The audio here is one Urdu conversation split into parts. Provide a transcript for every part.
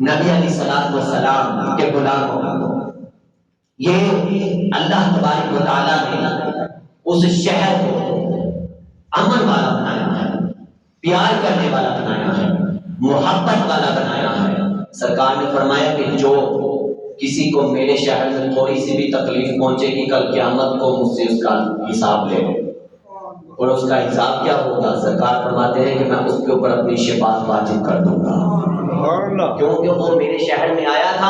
نبی علیہ الصلوۃ والسلام کے غلاموں، یہ اللہ تبارک و تعالیٰ نے اس شہر کو امن والا بنایا ہے، پیار کرنے والا بنایا ہے، محبت والا بنایا ہے۔ سرکار نے فرمایا کہ جو کسی کو میرے شہر میں تھوڑی سی بھی تکلیف پہنچے گی، کل قیامت کو مجھ سے اس کا حساب لے لے، اور اس کا حساب کیا ہوگا؟ سرکار فرماتے ہیں کہ میں اس کے اوپر اپنی شفاعت واجب کر دوں گا، کیونکہ وہ میرے شہر میں آیا تھا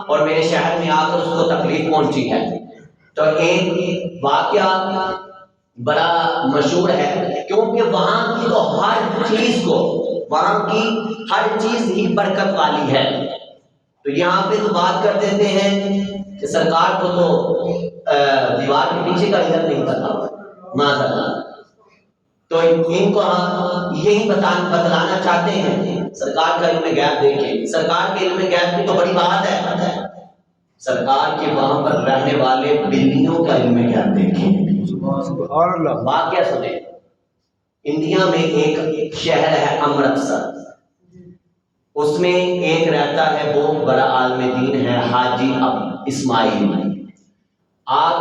اور میرے شہر میں آ کر اس کو تکلیف پہنچی ہے۔ تو ایک واقعہ بڑا مشہور ہے، کیونکہ وہاں کی تو ہر چیز کو، وہاں کی ہر چیز ہی برکت والی ہے۔ تو یہاں پہ تو بات کر دیتے ہیں کہ سرکار کو تو دیوار کے پیچھے کا علم نہیں پتا، معاذ اللہ۔ تو ان کو ہم یہی بتلانا چاہتے ہیں، سرکار کا علم غیب دیکھیں۔ سرکار کے علم غیب کی تو بڑی بات ہے، سرکار کے وہاں پر رہنے والے بلیوں کا علم غیب دیکھیں۔ واقعہ سنیں، انڈیا میں ایک شہر ہے امرتسر، اس میں ایک رہتا ہے بہت بڑا عالم دین ہے، حاجی اسماعیل۔ آپ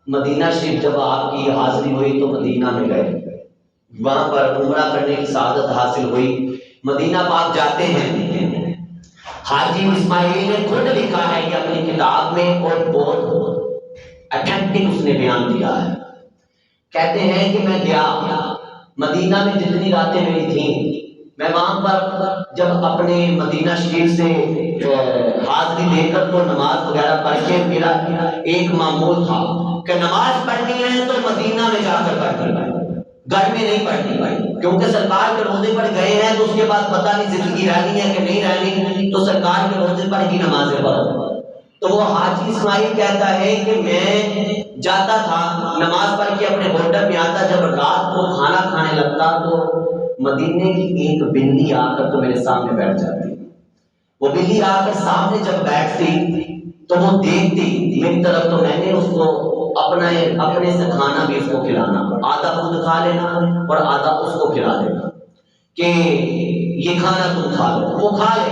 مدینہ شریف جب آپ کی حاضری ہوئی تو مدینہ میں گئے، وہاں پر عمرہ کرنے کی سعادت حاصل ہوئی، مدینہ پاک جاتے ہیں۔ حاجی اسماعیل نے خود لکھا ہے یہ اپنی کتاب میں، اور بہت اٹھینٹک اس نے بیان دیا ہے۔ کہتے ہیں کہ میں گیا مدینہ میں، جتنی راتیں میری تھیں، میں وہاں پر جب اپنے مدینہ شریف سے حاضری لے کر تو نماز وغیرہ پڑھ کے، میرا ایک معمول تھا کہ نماز پڑھنی ہے تو مدینہ میں جا کر پڑھنی ہے، گھر میں نہیں پڑھنی پڑی، کیونکہ سرکار کے روزے پر گئے ہیں تو اس کے بعد پتہ نہیں زندگی رہنی ہے کہ نہیں رہنی، تو سرکار کے روزے پر ہی نمازیں پڑھو۔ تو وہ حاجی اسماعیل کہتا ہے کہ میں جاتا تھا نماز پڑھ کے اپنے ہوٹل میں آتا، جب رات کو کھانا کھانے لگتا تو مدینے کی ایک بلی آ کر تو میرے سامنے بیٹھ جاتی، وہ بلی آ کر سامنے جب بیٹھتی تو وہ دیکھتی میری طرف، تو میں نے اس کو اپنے سے کھانا بھی اس کو کھلانا، آدھا خود کھا لینا اور آدھا اس کو کھلا دینا کہ یہ کھانا تم کھا لو، وہ کھا لے۔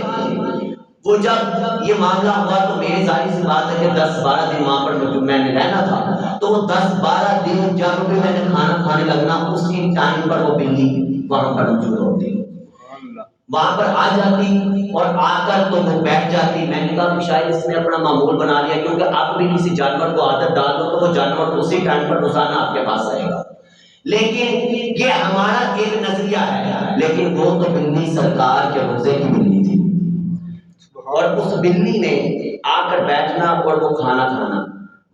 وہ جب یہ معاملہ ہوا تو میری ظاہر سی بات ہے کہ 10-12 دن وہاں پر میں نے رہنا تھا، تو وہ 10-12 دن جب بھی میں نے کھانا کھانے لگنا، اسی ٹائم پر وہ بلی وہاں پر موجود ہوتی، وہاں پر آ جاتی اور آ کر تو وہ بیٹھ جاتی۔ میں نے کہا کہ شاید اس نے اپنا معمول بنا لیا، کیونکہ آپ بھی کسی جانور کو عادت ڈال دو تو وہ جانور اسی ٹائم پر روزانہ آپ کے پاس آئے گا، لیکن یہ ہمارا ایک نظریہ ہے، لیکن وہ تو بلی سرکار کے روزے کی بلی تھی، اور اس بلی نے آ کر بیٹھنا اور وہ کھانا کھانا،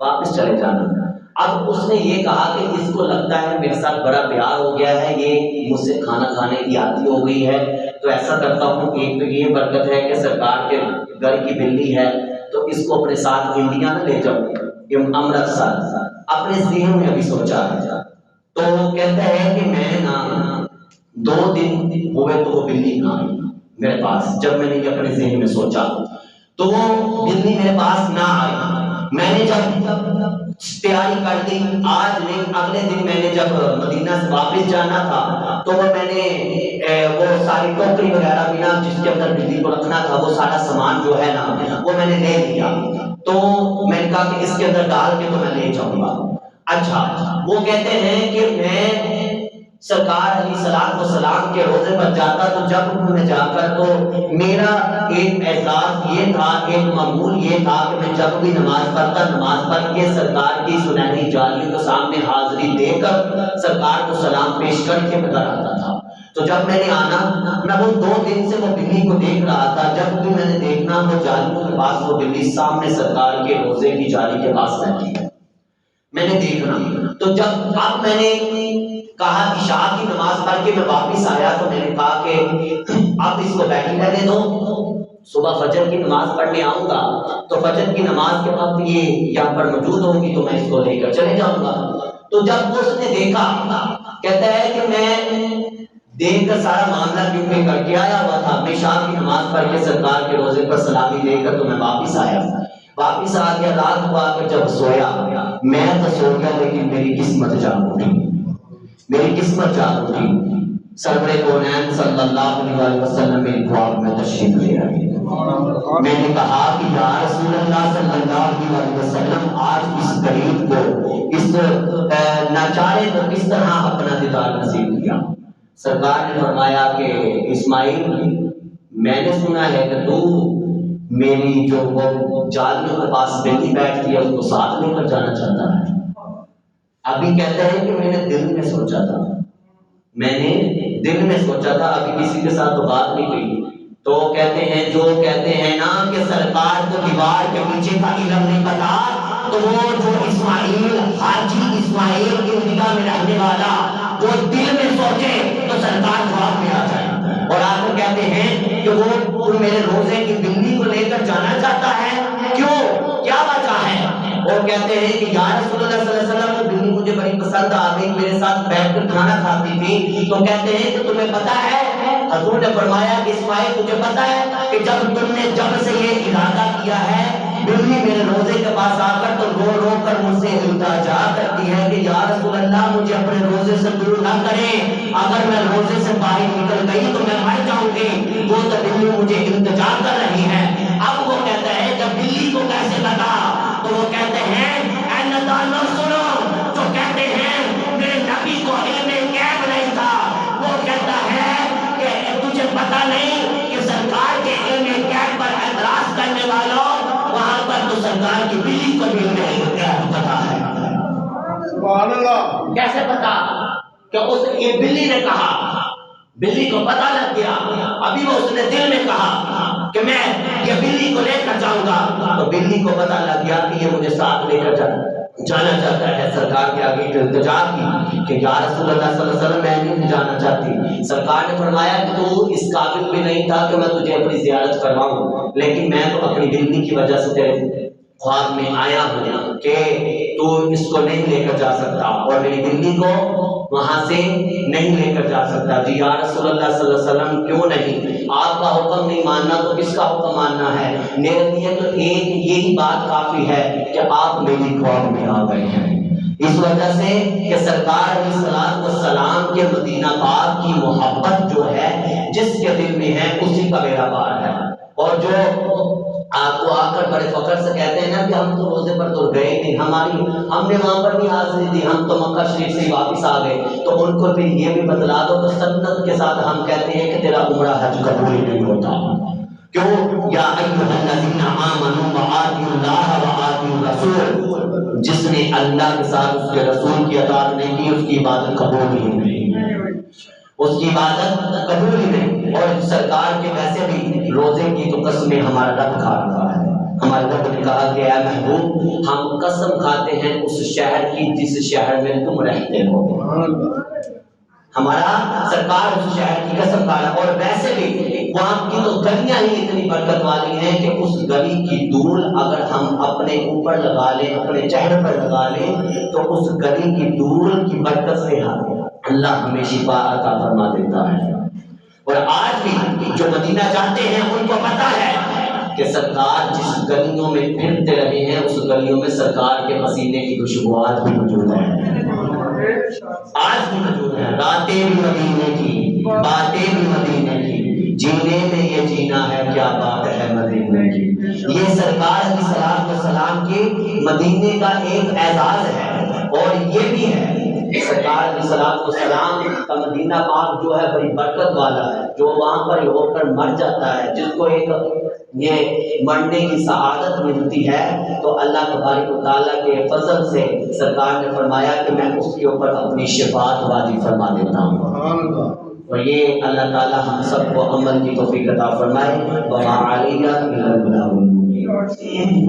واپس چلے جانا۔ اب اس نے یہ کہا کہ اس کو لگتا ہے میرے ساتھ بڑا پیار ہو گیا ہے، یہ مجھ سے کھانا کھانے کی عادت ہو گئی ہے، تو ایسا کرتا ہوں، ایک تو یہ برکت ہے کہ سرکار کے گھر کی بلی ہے تو اس کو اپنے ساتھ انڈیا میں لے جاؤں، امرتسر۔ اپنے ذہن میں ابھی سوچا ہے، تو کہتا ہے کہ میں نا 2 دن ہوئے تو وہ بلی نہ آئی میرے پاس۔ جب میں نے یہ اپنے ذہن میں سوچا تو وہ بلی میرے پاس نہ آئی۔ میں نے جب تیاری کر دی، آج نہیں اگلے دن میں نے جب مدینہ سے واپس جانا تھا تو وہ میں نے وہ ساری ٹوکری وغیرہ بھی نا جس کے اندر بلی کو رکھنا تھا، وہ سارا سامان جو ہے نا وہ میں نے لے لیا، تو میں نے کہا کہ اس کے اندر ڈال کے تو میں لے جاؤں گا۔ اچھا، وہ کہتے ہیں کہ میں سرکار علیہ الصلوۃ والسلام کے روزے پر جاتا تو جب میں جا کر تو میرا ایک اعزاز یہ تھا، ایک معمول یہ تھا کہ میں جب بھی نماز پڑھتا، نماز پڑھ کے سرکار کی سنہری جالیوں کے سامنے حاضری دے کر سرکار کو سلام پیش کر کے میں گھر آتا تھا۔ تو جب میں نے آنا، میں وہ 2 دن سے وہ بلی کو دیکھ رہا تھا، جب بھی میں نے دیکھنا وہ جالیوں کے پاس وہ بلی سامنے سرکار کے روزے کی جالی کے پاس بیٹھی ہے، میں نے دیکھنا۔ تو جب اب میں نے کہا عشاء کی نماز پڑھ کے میں واپس آیا تو میں نے کہا کہ اب اس کو بیٹھی رہنے دو، صبح فجر کی نماز پڑھنے آؤں گا تو فجر کی نماز کے وقت یہ یہاں پر موجود ہوگی تو میں اس کو لے کر چلے جاؤں گا۔ تو جب اس نے دیکھا، کہتا ہے کہ میں دیکھ کر سارا معاملہ کیونکہ کر کے آیا ہوا تھا، میں شام کی نماز پڑھ کے سرکار کے روزے پر سلامی دے کر تو میں واپس آیا، واپس آ کے رات کو آ کر جب سویا، میں تو سو گیا لیکن میری قسمت جاگ اٹھی، میری قسمت جاگ اٹھی۔ سرور کونین صلی اللہ علیہ وسلم میری خواب میں تشریف لے آئے۔ میں نے کہا کہ یا رسول اللہ صلی اللہ علیہ وسلم آج اس غریب کو، اس ناچارے کو کس طرح اپنا دیدار نصیب کیا؟ سرکار نے فرمایا کہ اسماعیل، میں نے سنا ہے کہ تو میری جو وہ جالیوں کے پاس بیٹی بیٹھتی ہے اس کو ساتھ لے کر جانا چاہتا ہے۔ ابھی کہتے ہیں کہ میں نے دل میں سوچا تھا، ابھی کسی کے ساتھ تو بات نہیں کی۔ تو کہتے ہیں جو کہتے ہیں نا کہ سرکار کو دیوار کے پیچھے کا علم نہیں پتا، تو وہ جو اسماعیل، حاجی اسماعیل کی نگاہ میں رہنے والا، وہ دل میں سوچے تو سرکار خواب میں آ جائے۔ اور آپ کو کہتے ہیں کہ وہ میرے روزے کی بلی کو لے کر جانا چاہتا ہے، کیوں؟ کیا وجہ ہے؟ اور کہتے ہیں کہ یا رسول اللہ صلی اللہ علیہ وسلم، وہ بلی مجھے بڑی پسند آ گئی، میرے ساتھ بیٹھ کر کھانا کھاتی تھی۔ تو کہتے ہیں کہ تمہیں پتا ہے، حضور نے فرمایا کہ اسماعیل تجھے پتا ہے کہ جب سے یہ ارادہ کیا ہے، بلی میرے روزے کے پاس آ کر تو رو رو کر مجھ سے التجا کرتی ہے کہ یا رسول اللہ مجھے اپنے روزے سے دور نہ کریں، اگر میں روزے سے باہر نکل گئی تو میں مر جاؤں گی، وہ تو بلی مجھے التجا کر رہی ہے۔ اب وہ کہتا ہے جب بلی کو کیسے لگا، تو وہ کہتے ہیں اے ندانو سنو، جو کہتے ہیں میرے نبی کو علم غیب نہیں تھا، وہ کہتا ہے کہ تجھے پتا نہیں کہ سرکار کے علم غیب پر اعتراض کرنے والوں، وہاں پر تو سرکار کی بلی کو بھی علم غیب پتا ہے۔ سبحان اللہ۔ کیسے پتا؟ کہ اس بلی نے کہا، بلی کو پتا لگ گیا، ابھی وہ اس نے دل میں کہا کہ میں یہ بلی کو لے کر جاؤں گا، تو بلی کو پتا لگ گیا کہ یہ مجھے ساتھ لے کر جانا چاہتا ہے۔ سرکار کے آگے التجا کی کہ یا رسول اللہ صلی اللہ علیہ وسلم میں نہیں جانا چاہتی۔ سرکار نے فرمایا کہ تو اس قابل بھی نہیں تھا کہ میں تجھے اپنی زیارت کرواؤں، لیکن میں تو اپنی بلی کی وجہ سے تیرے خواب میں آیا ہوں کہ تو اس کو نہیں لے کر جا سکتا اور میری بلی کو وہاں سے نہیں لے کر جا سکتا۔ جی یا رسول اللہ صلی اللہ علیہ وسلم کیوں نہیں؟ آپ کا حکم نہیں ماننا تو کس کا حکم ماننا ہے؟ میرے لیے تو ایک یہی بات کافی ہے کہ آپ میری خواب میں آ گئے ہیں، اس وجہ سے کہ سرکار علیہ الصلوۃ والسلام کے مدینہ پاک کی محبت جو ہے جس کے دل میں ہے اسی کا بیڑا پار ہے۔ اور جو آپ کو آ کر بڑے فخر سے کہتے ہیں نا کہ ہم تو روزے پر تو گئے نہیں، ہم نے وہاں پر نہیں حاضری دی، ہم تو مکہ شریف سے واپس آ گئے، تو ان کو پھر یہ بھی بتلا دو تو سنت کے ساتھ ہم کہتے ہیں کہ تیرا عمرہ حج قبول ہی نہیں ہوتا۔ کیوں؟ یا ایھا الذین آمنوا وآتوا اللہ وآتوا الرسول، جس نے اللہ کے ساتھ اس کے رسول کی اطاعت نہیں کی اس کی عبادت قبول ہی نہیں، اس کی عبادت قبول ہی نہیں۔ اور سرکار کے ویسے بھی روزے کی تو قسمیں ہمارا رب کھا رہا ہے۔ ہمارے رب نے کہا کہ اے محبوب ہم قسم کھاتے ہیں اس شہر کی جس شہر میں تم رہتے ہو۔ ہمارا سرکار اس شہر کی قسم کھا رہا ہے۔ اور ویسے بھی وہاں کی تو گلیاں ہی اتنی برکت والی ہیں کہ اس گلی کی دھول اگر ہم اپنے اوپر لگا لیں، اپنے چہرے پر لگا لیں، تو اس گلی کی دھول کی برکت سے اللہ ہمیں شفا عطا فرما دیتا ہے۔ اور آج بھی جو مدینہ جاتے ہیں ان کو پتا ہے کہ سرکار جس گلیوں میں پھرتے رہے ہیں اس گلیوں میں سرکار کے پسینے کی خوشبو آج بھی موجود ہے، آج بھی موجود ہے۔ راتیں بھی مدینے کی، باتیں بھی مدینے کی، جینے میں یہ جینا ہے کیا بات ہے مدینے کی۔ یہ سرکار علیہ الصلوۃ والسلام کے مدینے کا ایک اعزاز ہے۔ اور یہ بھی ہے سرکار علیہ الصلوۃ والسلام کا مدینہ پاک جو ہے بڑی برکت والا ہے، جو وہاں پر ہو کر مر جاتا ہے، جس کو ایک یہ مرنے کی سعادت ملتی ہے، تو اللہ تبارک و تعالیٰ کے فضل سے سرکار نے فرمایا کہ میں اس کے اوپر اپنی شفاعت واجب فرما دیتا ہوں۔ اور یہ اللہ تعالیٰ ہم سب کو عمل کی توفیق عطا فرمائے۔ وما علینا الا البلاغ المبین۔